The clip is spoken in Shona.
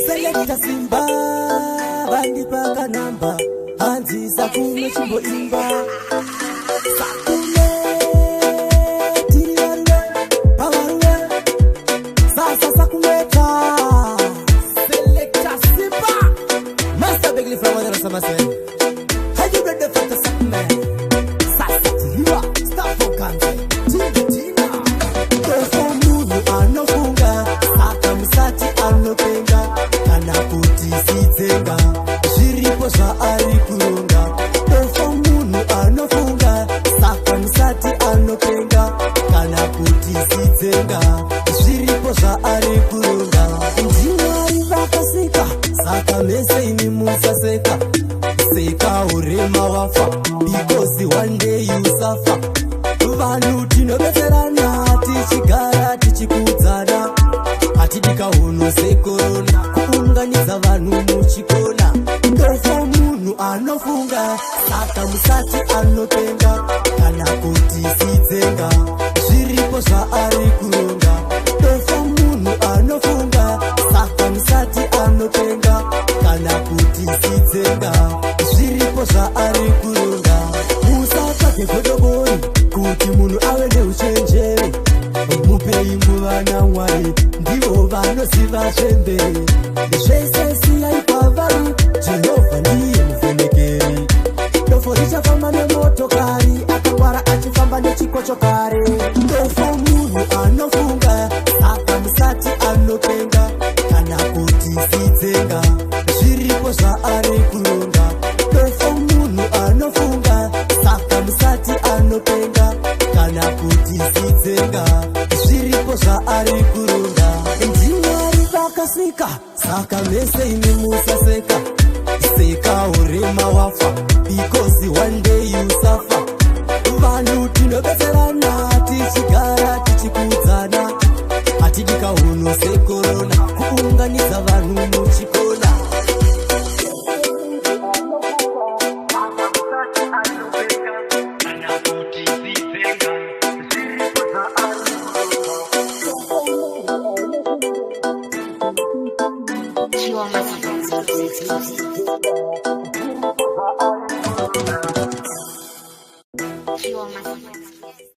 Selecta Simba bandi paka namba hanzi sakume chimbo imba sakume tiriwarwe pawarwe sasa sakumeta Selecta Simba Master Begli from Wadana Samase Have you read the fact of sakume sasa tiriwa stop for country tina Tofo munu anofunga saka musati anopenga kana kuti sitsenga zviripo zvaari kuronga Tofo munu anofunga saka musati anopenga kana kuti sitsenga zviripo zvaari kuronga ndimwari vakaseka saka mese imi musaseka seka urema wafa because one day you suffer vanhu tinobetserana tichigara tichikudzana hatidika hunhu sekorona kuunganidza vanhu muchikona Tofo munhu anofunga saka musati anopenga kana kuti sitsenga zviripo zvaari kuronga Tofo munhu anofunga saka musati anopenga kana kuti sitsenga zviripo zvaari kuronga musatsvage godobori kuti munhu ave neuchenjeri mupei nguva naMwari ndivo vanoziva zvemberi zvese siyai kwavari Jehovha ndiye muvhenekeri Tofo richafamba nemotokari akangwara achifamba nechikochokari Tofo munhu anofunga saka musati anopenga kana kuti sitsenga zviripo zvaari kuronga Tofo munhu anofunga saka musati anopenga kana kuti sitsenga zviripo zvaari kuronga ndimwari vakasika saka mese imi musaseka seka urema wafa because one day you suffer vanhu tinobetserana tichigara tichikudzana hatidika hunhu sekorona kuunganidza vanhu muchikona You are my